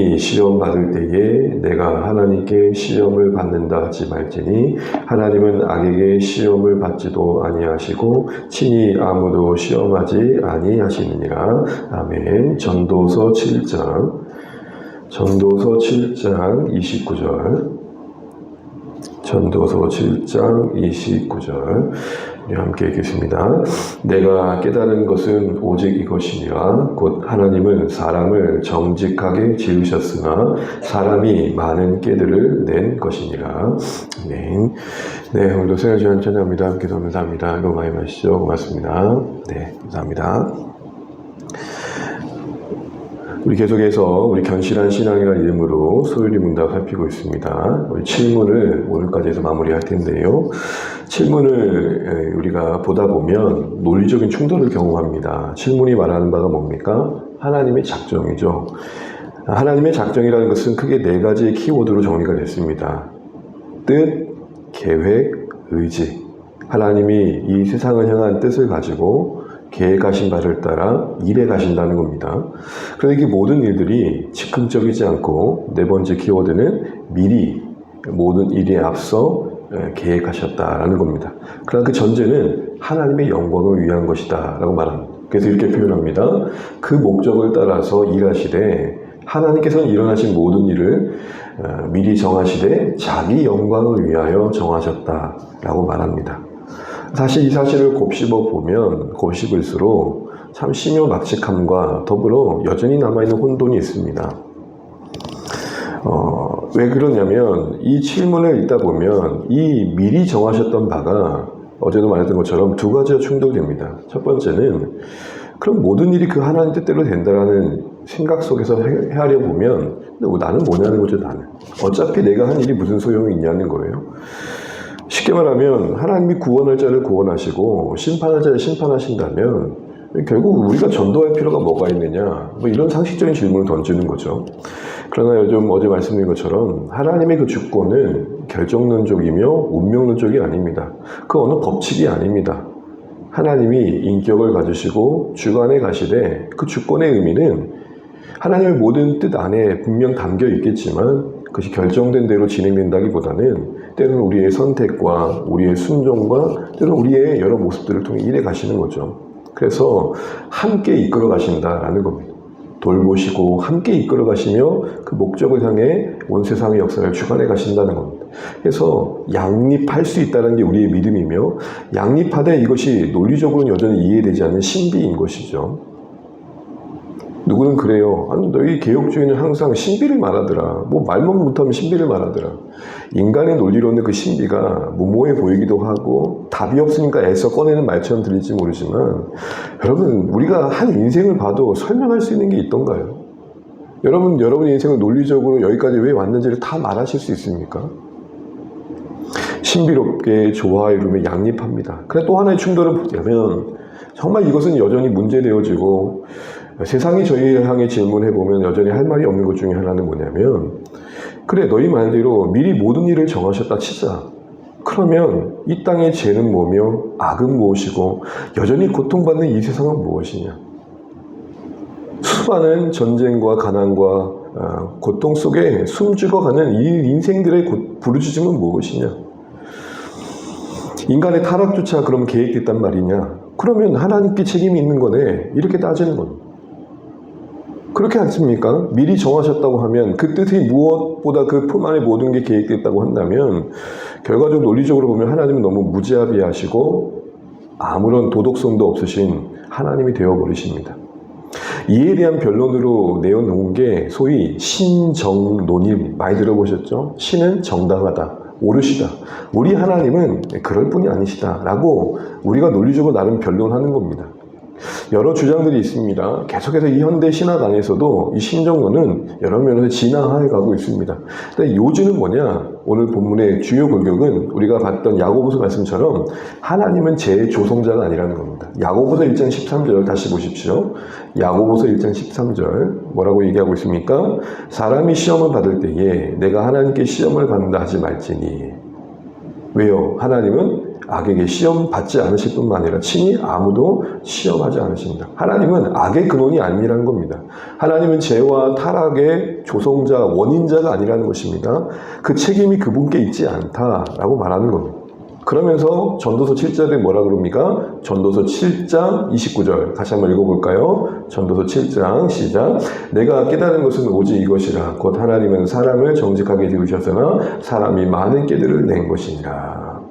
친히 시험 받을 때에 내가 하나님께 시험을 받는다 하지 말지니 하나님은 악에게 시험을 받지도 아니하시고 친히 아무도 시험하지 아니하시느니라. 아멘. 전도서 7장 29절. 전도서 7장 29절 우리 함께 읽겠습니다. 내가 깨달은 것은 오직 이것이니라. 곧 하나님은 사람을 정직하게 지으셨으나 사람이 많은 깨들을 낸 것이니라. 아멘. 네, 오늘도 생일주한 찬양합니다. 함께 감사합니다. 이거 많이 마시죠. 고맙습니다. 네, 감사합니다. 우리 계속해서 우리 견실한 신앙이라는 이름으로 소율이 문답 살피고 있습니다. 우리 7문을 오늘까지 해서 마무리할 텐데요. 7문을 우리가 보다 보면 논리적인 충돌을 경험합니다. 7문이 말하는 바가 뭡니까? 하나님의 작정이죠. 하나님의 작정이라는 것은 크게 4가지의 키워드로 정리가 됐습니다. 뜻, 계획, 의지. 하나님이 이 세상을 향한 뜻을 가지고 계획하신 바를 따라 일해 가신다는 겁니다. 그런데 이 모든 일들이 즉흥적이지 않고 4번째 키워드는 미리 모든 일에 앞서 계획하셨다라는 겁니다. 그러나 그 전제는 하나님의 영광을 위한 것이다 라고 말합니다. 그래서 이렇게 표현합니다. 그 목적을 따라서 일하시되 하나님께서는 일어나신 모든 일을 미리 정하시되 자기 영광을 위하여 정하셨다라고 말합니다. 사실 이 사실을 곱씹을수록 참 심요막측함과 더불어 여전히 남아있는 혼돈이 있습니다. 왜 그러냐면 이 7문을 읽다 보면 이 미리 정하셨던 바가 어제도 말했던 것처럼 2가지가 충돌됩니다. 첫 번째는 그럼 모든 일이 그 하나님 뜻대로 된다라는 생각 속에서 헤아려 보면 나는 뭐냐는 거죠. 나는 어차피 내가 한 일이 무슨 소용이 있냐는 거예요. 쉽게 말하면 하나님이 구원할 자를 구원하시고 심판할 자를 심판하신다면 결국 우리가 전도할 필요가 뭐가 있느냐, 이런 상식적인 질문을 던지는 거죠. 그러나 요즘 어제 말씀드린 것처럼 하나님의 그 주권은 결정론적이며 운명론적이 아닙니다. 그 어느 법칙이 아닙니다. 하나님이 인격을 가지시고 주관에 가시되 그 주권의 의미는 하나님의 모든 뜻 안에 분명 담겨 있겠지만 그것이 결정된 대로 진행된다기보다는 때로는 우리의 선택과 우리의 순종과 때로는 우리의 여러 모습들을 통해 일해 가시는 거죠. 그래서 함께 이끌어 가신다라는 겁니다. 돌보시고 함께 이끌어 가시며 그 목적을 향해 온 세상의 역사를 주관해 가신다는 겁니다. 그래서 양립할 수 있다는 게 우리의 믿음이며 양립하되 이것이 논리적으로는 여전히 이해되지 않는 신비인 것이죠. 누구는 그래요. 아니, 너희 개혁주의는 항상 신비를 말하더라. 말만 못하면 신비를 말하더라. 인간의 논리로는 그 신비가 무모해 보이기도 하고 답이 없으니까 애써 꺼내는 말처럼 들릴지 모르지만 여러분, 우리가 한 인생을 봐도 설명할 수 있는 게 있던가요? 여러분의 인생을 논리적으로 여기까지 왜 왔는지를 다 말하실 수 있습니까? 신비롭게 조화 이루며 양립합니다. 그래 또 하나의 충돌을 보자면 정말 이것은 여전히 문제되어지고 세상이 저희를 향해 질문해보면 여전히 할 말이 없는 것 중에 하나는 뭐냐면 그래 너희 말대로 미리 모든 일을 정하셨다 치자. 그러면 이 땅의 죄는 뭐며 악은 무엇이고 여전히 고통받는 이 세상은 무엇이냐. 수많은 전쟁과 가난과 고통 속에 숨죽어가는 이 인생들의 부르짖음은 무엇이냐. 인간의 타락조차 그럼 계획됐단 말이냐. 그러면 하나님께 책임이 있는 거네. 이렇게 따지는 겁니다. 그렇지 않습니까? 미리 정하셨다고 하면 그 뜻이 무엇보다 그 품 안에 모든 게 계획됐다고 한다면 결과적으로 논리적으로 보면 하나님은 너무 무자비하시고 아무런 도덕성도 없으신 하나님이 되어버리십니다. 이에 대한 변론으로 내어놓은 게 소위 신정론입니다. 많이 들어보셨죠? 신은 정당하다, 옳으시다. 우리 하나님은 그럴 뿐이 아니시다 라고 우리가 논리적으로 나름 변론하는 겁니다. 여러 주장들이 있습니다. 계속해서 이 현대 신학 안에서도 이 신정론은 여러 면에서 진화해 가고 있습니다. 근데 요지는 뭐냐? 오늘 본문의 주요 골격은 우리가 봤던 야고보서 말씀처럼 하나님은 재조성자가 아니라는 겁니다. 야고보서 1장 13절 다시 보십시오. 야고보서 1장 13절 뭐라고 얘기하고 있습니까? 사람이 시험을 받을 때에 내가 하나님께 시험을 받는다 하지 말지니. 왜요? 하나님은 악에게 시험 받지 않으실 뿐만 아니라 친히 아무도 시험하지 않으십니다. 하나님은 악의 근원이 아니라는 겁니다. 하나님은 죄와 타락의 조성자, 원인자가 아니라는 것입니다. 그 책임이 그분께 있지 않다라고 말하는 겁니다. 그러면서 전도서 7절에 뭐라 그럽니까? 전도서 7장 29절 다시 한번 읽어볼까요? 전도서 7장 시작. 내가 깨달은 것은 오직 이것이라. 곧 하나님은 사람을 정직하게 지으셨으나 사람이 많은 깨들을 낸 것이니라.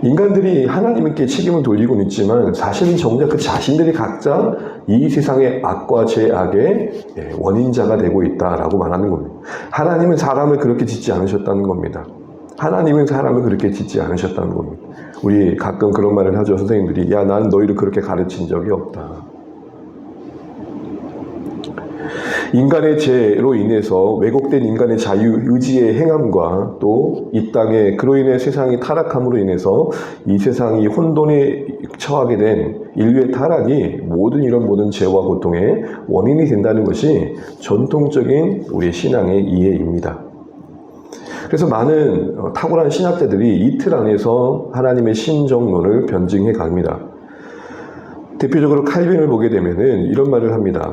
인간들이 하나님께 책임을 돌리고는 있지만 사실은 정작 그 자신들이 각자 이 세상의 악과 죄악의 원인자가 되고 있다라고 말하는 겁니다. 하나님은 사람을 그렇게 짓지 않으셨다는 겁니다. 하나님은 사람을 그렇게 짓지 않으셨다는 겁니다. 우리 가끔 그런 말을 하죠. 선생님들이 야, 나는 너희를 그렇게 가르친 적이 없다. 인간의 죄로 인해서 왜곡된 인간의 자유의지의 행함과 또 이 땅에 그로 인해 세상이 타락함으로 인해서 이 세상이 혼돈에 처하게 된 인류의 타락이 이런 모든 죄와 고통의 원인이 된다는 것이 전통적인 우리 신앙의 이해입니다. 그래서 많은 탁월한 신학자들이 이틀 안에서 하나님의 신정론을 변증해 갑니다. 대표적으로 칼빈을 보게 되면은 이런 말을 합니다.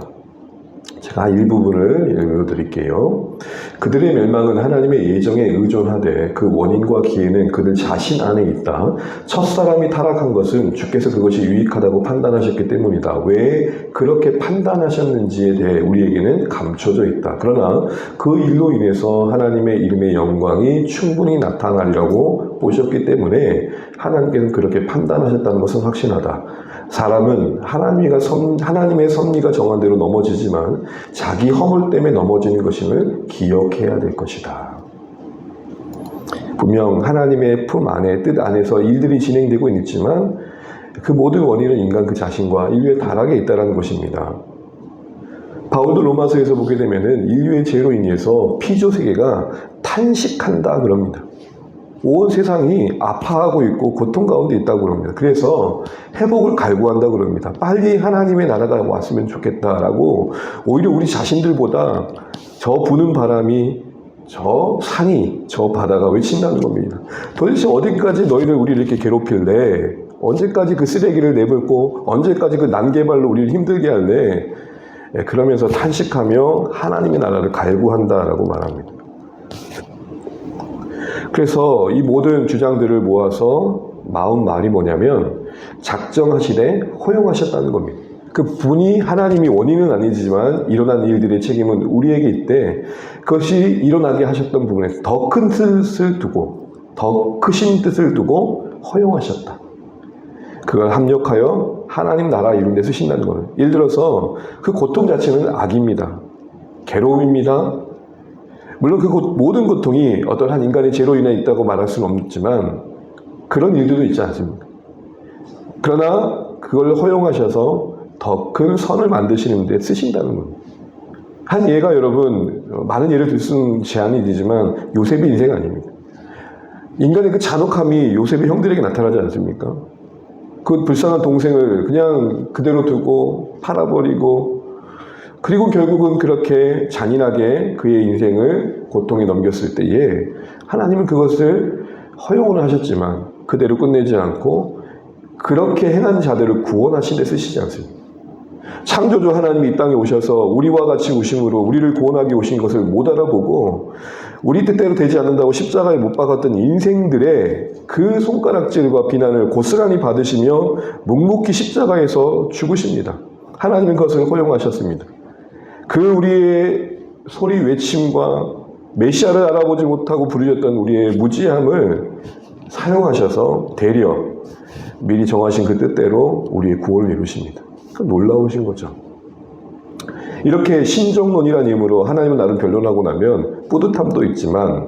제가 일부분을 읽어드릴게요. 그들의 멸망은 하나님의 예정에 의존하되 그 원인과 기회는 그들 자신 안에 있다. 첫사람이 타락한 것은 주께서 그것이 유익하다고 판단하셨기 때문이다. 왜 그렇게 판단하셨는지에 대해 우리에게는 감춰져 있다. 그러나 그 일로 인해서 하나님의 이름의 영광이 충분히 나타나리라고 보셨기 때문에 하나님께서는 그렇게 판단하셨다는 것은 확신하다. 사람은 하나님의 섭리가 정한 대로 넘어지지만 자기 허물 때문에 넘어지는 것임을 기억해야 될 것이다. 분명 하나님의 품 안에, 뜻 안에서 일들이 진행되고 있지만 그 모든 원인은 인간 그 자신과 인류의 타락에 있다는 것입니다. 바울도 로마서에서 보게 되면은 인류의 죄로 인해서 피조 세계가 탄식한다 그럽니다. 온 세상이 아파하고 있고 고통 가운데 있다고 그럽니다. 그래서 회복을 갈구한다고 그럽니다. 빨리 하나님의 나라가 왔으면 좋겠다라고 오히려 우리 자신들보다 저 부는 바람이, 저 산이, 저 바다가 외친다는 겁니다. 도대체 어디까지 우리를 이렇게 괴롭힐래? 언제까지 그 쓰레기를 내뱉고 언제까지 그 난개발로 우리를 힘들게 할래? 그러면서 탄식하며 하나님의 나라를 갈구한다라고 말합니다. 그래서 이 모든 주장들을 모아서 말이 뭐냐면 작정하시되 허용하셨다는 겁니다. 그 분이 하나님이 원인은 아니지만 일어난 일들의 책임은 우리에게 있대. 그것이 일어나게 하셨던 부분에서 더 큰 뜻을 두고, 더 크신 뜻을 두고 허용하셨다. 그걸 합력하여 하나님 나라 이룬 데 쓰신다는 거예요. 예를 들어서 그 고통 자체는 악입니다. 괴로움입니다. 물론 그 모든 고통이 어떤 한 인간의 죄로 인해 있다고 말할 수는 없지만 그런 일들도 있지 않습니까? 그러나 그걸 허용하셔서 더 큰 선을 만드시는 데 쓰신다는 겁니다. 한 예가 여러분, 많은 예를 들 수는 제한이 되지만 요셉의 인생 아닙니까? 인간의 그 잔혹함이 요셉의 형들에게 나타나지 않습니까? 그 불쌍한 동생을 그냥 그대로 두고 팔아버리고 그리고 결국은 그렇게 잔인하게 그의 인생을 고통에 넘겼을 때에 하나님은 그것을 허용을 하셨지만 그대로 끝내지 않고 그렇게 행한 자들을 구원하신 데 쓰시지 않습니다. 창조주 하나님이 이 땅에 오셔서 우리와 같이 오심으로 우리를 구원하기 오신 것을 못 알아보고 우리 뜻대로 되지 않는다고 십자가에 못 박았던 인생들의 그 손가락질과 비난을 고스란히 받으시며 묵묵히 십자가에서 죽으십니다. 하나님은 그것을 허용하셨습니다. 그 우리의 소리 외침과 메시아를 알아보지 못하고 부르셨던 우리의 무지함을 사용하셔서 되려 미리 정하신 그 뜻대로 우리의 구원을 이루십니다. 놀라우신 거죠. 이렇게 신정론이라는 이름으로 하나님은 나를 변론하고 나면 뿌듯함도 있지만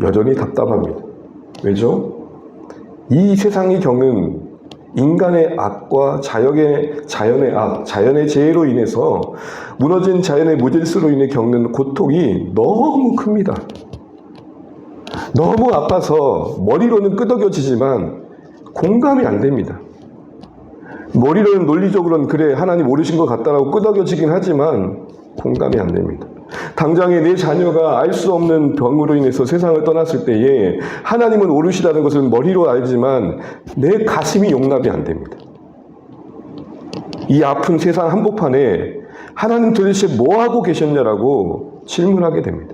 여전히 답답합니다. 왜죠? 이 세상이 겪는 인간의 악과 자연의 악, 자연의 재해로 인해서 무너진 자연의 무질서로 인해 겪는 고통이 너무 큽니다. 너무 아파서 머리로는 끄덕여지지만 공감이 안 됩니다. 머리로는 논리적으로는 그래 하나님 모르신 것 같다라고 끄덕여지긴 하지만 공감이 안 됩니다. 당장에 내 자녀가 알 수 없는 병으로 인해서 세상을 떠났을 때에 하나님은 오르시다는 것은 머리로 알지만 내 가슴이 용납이 안 됩니다. 이 아픈 세상 한복판에 하나님 도대체 뭐하고 계셨냐라고 질문하게 됩니다.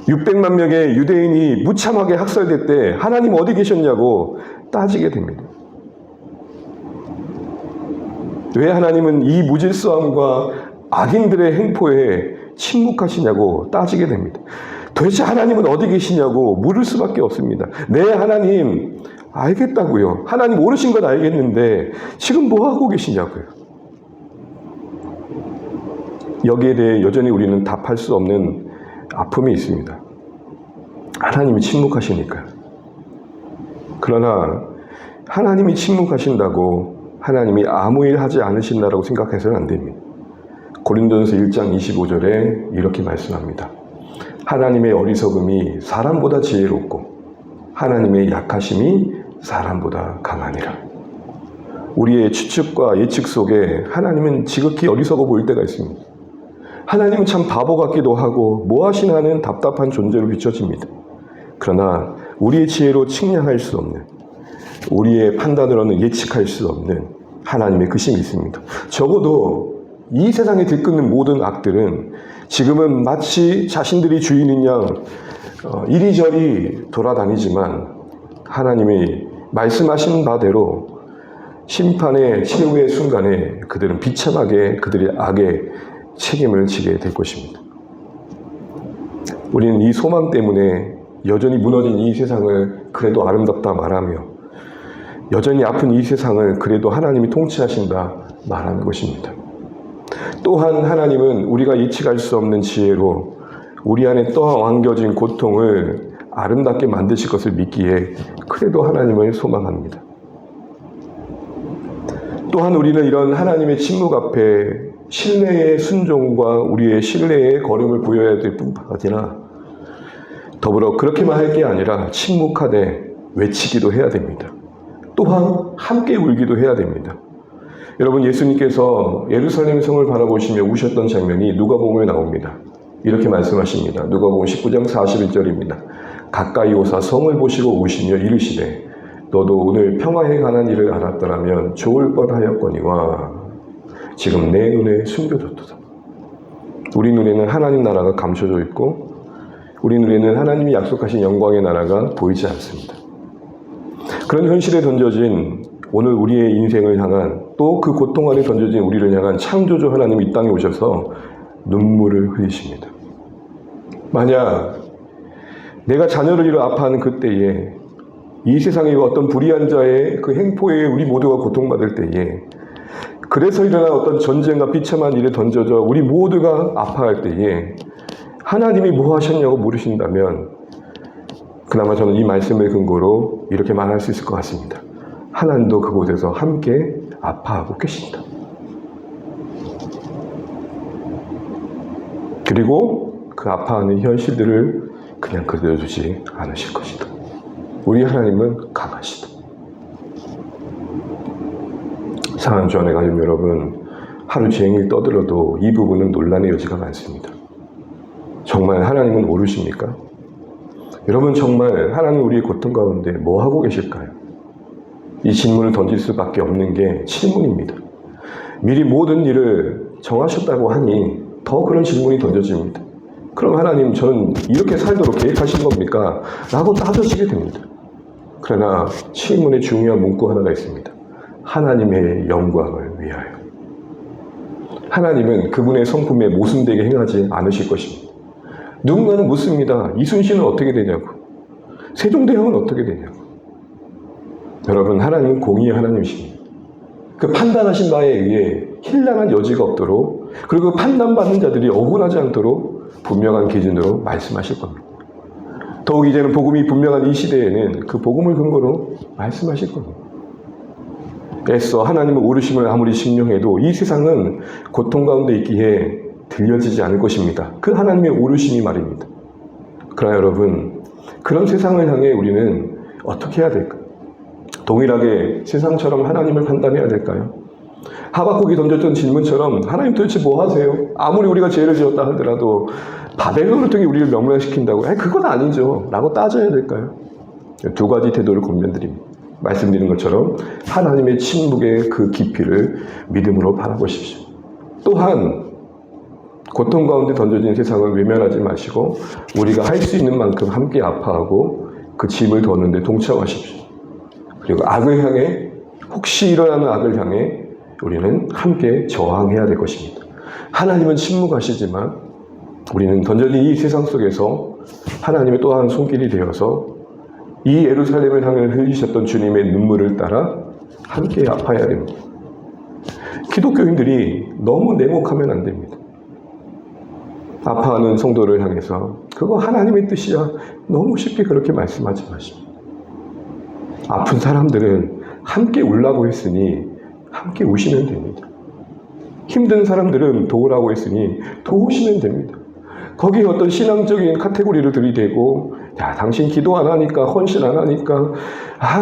600만 명의 유대인이 무참하게 학살될 때 하나님 어디 계셨냐고 따지게 됩니다. 왜 하나님은 이 무질서함과 악인들의 행포에 침묵하시냐고 따지게 됩니다. 도대체 하나님은 어디 계시냐고 물을 수밖에 없습니다. 네, 하나님 알겠다고요. 하나님 오르신 건 알겠는데 지금 뭐하고 계시냐고요. 여기에 대해 여전히 우리는 답할 수 없는 아픔이 있습니다. 하나님이 침묵하시니까요. 그러나 하나님이 침묵하신다고 하나님이 아무 일 하지 않으신다라고 생각해서는 안 됩니다. 고린도전서 1장 25절에 이렇게 말씀합니다. 하나님의 어리석음이 사람보다 지혜롭고 하나님의 약하심이 사람보다 강하니라. 우리의 추측과 예측 속에 하나님은 지극히 어리석어 보일 때가 있습니다. 하나님은 참 바보 같기도 하고 뭐하시나 하는 답답한 존재로 비춰집니다. 그러나 우리의 지혜로 측량할 수 없는, 우리의 판단으로는 예측할 수 없는 하나님의 그 힘이 있습니다. 적어도 이 세상에 들끓는 모든 악들은 지금은 마치 자신들이 주인인 양 이리저리 돌아다니지만 하나님이 말씀하신 바대로 심판의 최후의 순간에 그들은 비참하게 그들의 악의 책임을 지게 될 것입니다. 우리는 이 소망 때문에 여전히 무너진 이 세상을 그래도 아름답다 말하며 여전히 아픈 이 세상을 그래도 하나님이 통치하신다 말하는 것입니다. 또한 하나님은 우리가 예측할 수 없는 지혜로 우리 안에 떠안겨진 고통을 아름답게 만드실 것을 믿기에 그래도 하나님을 소망합니다. 또한 우리는 이런 하나님의 침묵 앞에 신뢰의 순종과 우리의 신뢰의 걸음을 보여야 될 뿐만 아니라 더불어 그렇게만 할 게 아니라 침묵하되 외치기도 해야 됩니다. 또한 함께 울기도 해야 됩니다. 여러분, 예수님께서 예루살렘 성을 바라보시며 우셨던 장면이 누가복음에 나옵니다. 이렇게 말씀하십니다. 누가복음 19장 41절입니다. 가까이 오사 성을 보시고 우시며 이르시되 너도 오늘 평화에 관한 일을 알았더라면 좋을 뻔하였거니와 지금 내 눈에 숨겨졌도다. 우리 눈에는 하나님 나라가 감춰져 있고 우리 눈에는 하나님이 약속하신 영광의 나라가 보이지 않습니다. 그런 현실에 던져진 오늘 우리의 인생을 향한 또 그 고통 안에 던져진 우리를 향한 창조주 하나님이 이 땅에 오셔서 눈물을 흘리십니다. 만약 내가 자녀를 잃어 아파하는 그때에 이 세상의 어떤 불의한 자의 그 행포에 우리 모두가 고통받을 때에 그래서 일어난 어떤 전쟁과 비참한 일에 던져져 우리 모두가 아파할 때에 하나님이 뭐 하셨냐고 물으신다면 그나마 저는 이 말씀을 근거로 이렇게 말할 수 있을 것 같습니다. 하나님도 그곳에서 함께 아파하고 계신다. 그리고 그 아파하는 현실들을 그냥 그대로 두지 않으실 것이다. 우리 하나님은 강하시다. 사랑하는 주안의 가족 여러분, 하루 종일 떠들어도 이 부분은 논란의 여지가 많습니다. 정말 하나님은 오르십니까? 여러분, 정말 하나님 우리의 고통 가운데 뭐 하고 계실까요? 이 질문을 던질 수밖에 없는 게 질문입니다. 미리 모든 일을 정하셨다고 하니 더 그런 질문이 던져집니다. 그럼 하나님, 저는 이렇게 살도록 계획하신 겁니까? 라고 따져지게 됩니다. 그러나 질문의 중요한 문구 하나가 있습니다. 하나님의 영광을 위하여. 하나님은 그분의 성품에 모순되게 행하지 않으실 것입니다. 누군가는 묻습니다. 이순신은 어떻게 되냐고. 세종대왕은 어떻게 되냐고. 여러분, 하나님은 공의의 하나님이십니다. 그 판단하신 바에 의해 힐난한 여지가 없도록, 그리고 판단받는 자들이 억울하지 않도록 분명한 기준으로 말씀하실 겁니다. 더욱 이제는 복음이 분명한 이 시대에는 그 복음을 근거로 말씀하실 겁니다. 애써 하나님의 오르심을 아무리 신령해도 이 세상은 고통 가운데 있기에 들려지지 않을 것입니다. 그 하나님의 오르심이 말입니다. 그러나 여러분, 그런 세상을 향해 우리는 어떻게 해야 될까요? 동일하게 세상처럼 하나님을 판단해야 될까요? 하박국이 던졌던 질문처럼 하나님 도대체 뭐 하세요? 아무리 우리가 죄를 지었다 하더라도 바벨론을 통해 우리를 멸망시킨다고? 그건 아니죠. 라고 따져야 될까요? 두 가지 태도를 권면드립니다. 말씀드린 것처럼 하나님의 침묵의 그 깊이를 믿음으로 바라보십시오. 또한 고통 가운데 던져진 세상을 외면하지 마시고 우리가 할 수 있는 만큼 함께 아파하고 그 짐을 덮는 데 동참하십시오. 그리고 악을 향해, 혹시 일어나는 악을 향해 우리는 함께 저항해야 될 것입니다. 하나님은 침묵하시지만 우리는 던져진 이 세상 속에서 하나님의 또 한 손길이 되어서 이 예루살렘을 향해 흘리셨던 주님의 눈물을 따라 함께 아파야 됩니다. 기독교인들이 너무 냉혹하면 안 됩니다. 아파하는 성도를 향해서 그거 하나님의 뜻이야, 너무 쉽게 그렇게 말씀하지 마십시오. 아픈 사람들은 함께 울라고 했으니 함께 우시면 됩니다. 힘든 사람들은 도우라고 했으니 도우시면 됩니다. 거기에 어떤 신앙적인 카테고리를 들이대고, 야, 당신 기도 안 하니까, 헌신 안 하니까,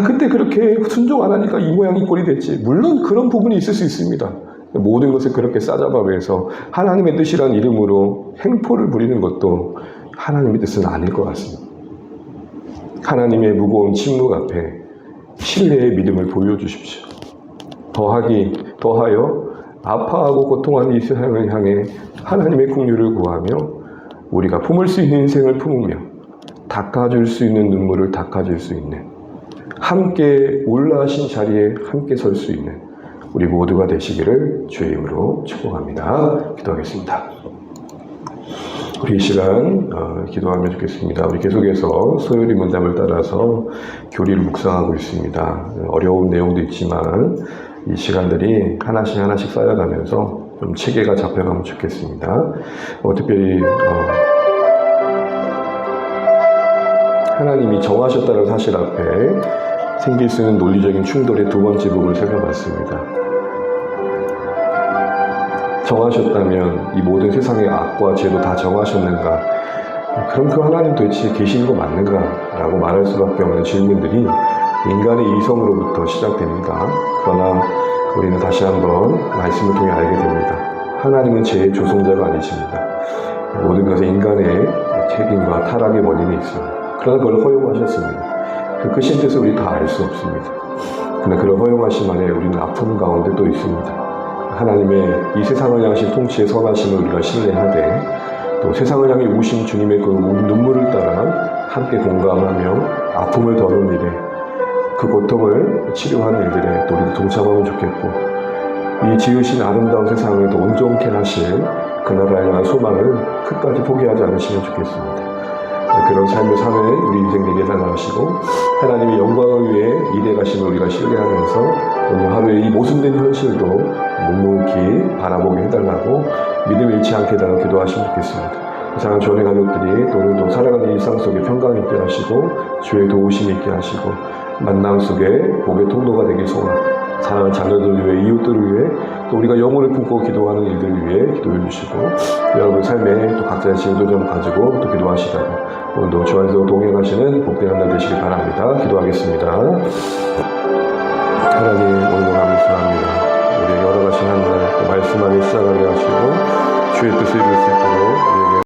그때 그렇게 순종 안 하니까 이 모양 이 꼴이 됐지. 물론 그런 부분이 있을 수 있습니다. 모든 것을 그렇게 싸잡아서 하나님의 뜻이란 이름으로 행포를 부리는 것도 하나님의 뜻은 아닐 것 같습니다. 하나님의 무거운 침묵 앞에 신뢰의 믿음을 보여주십시오. 더하여 아파하고 고통하는 이 세상을 향해 하나님의 긍휼을 구하며 우리가 품을 수 있는 인생을 품으며 닦아줄 수 있는 눈물을 닦아줄 수 있는, 함께 올라가신 자리에 함께 설 수 있는 우리 모두가 되시기를 주의 이름으로 축복합니다. 기도하겠습니다. 우리 이 시간 기도하면 좋겠습니다. 우리 계속해서 소요리 문답을 따라서 교리를 묵상하고 있습니다. 어려운 내용도 있지만 이 시간들이 하나씩 쌓여가면서 좀 체계가 잡혀가면 좋겠습니다. 특별히 하나님이 정하셨다는 사실 앞에 생길 수 있는 논리적인 충돌의 두 번째 부분을 살펴봤습니다. 정하셨다면 이 모든 세상의 악과 죄도 다 정하셨는가? 그럼 그 하나님 도대체 계시는 거 맞는가? 라고 말할 수밖에 없는 질문들이 인간의 이성으로부터 시작됩니다. 그러나 우리는 다시 한번 말씀을 통해 알게 됩니다. 하나님은 죄의 조성자가 아니십니다. 모든 것은 인간의 책임과 타락의 원인이 있습니다. 그러나 그걸 허용하셨습니다. 그 크신 뜻을 우리 다 알 수 없습니다. 그러나 그런 허용하심 안에 우리는 아픔 가운데 또 있습니다. 하나님의 이 세상을 향하신 통치의 선하심을 우리가 신뢰하되 또 세상을 향해 우신 주님의 그 눈물을 따라 함께 공감하며 아픔을 덜은 일에, 그 고통을 치료하는 일들에 또 우리도 동참하면 좋겠고, 이 지으신 아름다운 세상을 더 온전케 하실 그 나라를 향한 소망을 끝까지 포기하지 않으시면 좋겠습니다. 그런 삶을 사는 우리 인생 되게 달라하시고 하나님의 영광을 위해 일해 가심을 우리가 신뢰하면서 오늘 하루의 이 모순된 현실도 묵묵히 바라보게 해달라고 믿음 잃지 않게 해달라고 기도하시면 좋겠습니다. 이상한 주원의 가족들이 또 오늘도 살아가는 일상 속에 평강 있게 하시고 주의 도우심 있게 하시고 만남 속에 복의 통로가 되길 소원합니다. 사랑하는 자녀들을 위해, 이웃들을 위해, 또 우리가 영혼을 품고 기도하는 일들을 위해 기도해 주시고 여러분 삶에 또 각자의 진도 좀 가지고 또 기도하시다가 오늘도 주 안에서 동행하시는 복된 한 날 되시길 바랍니다. 기도하겠습니다.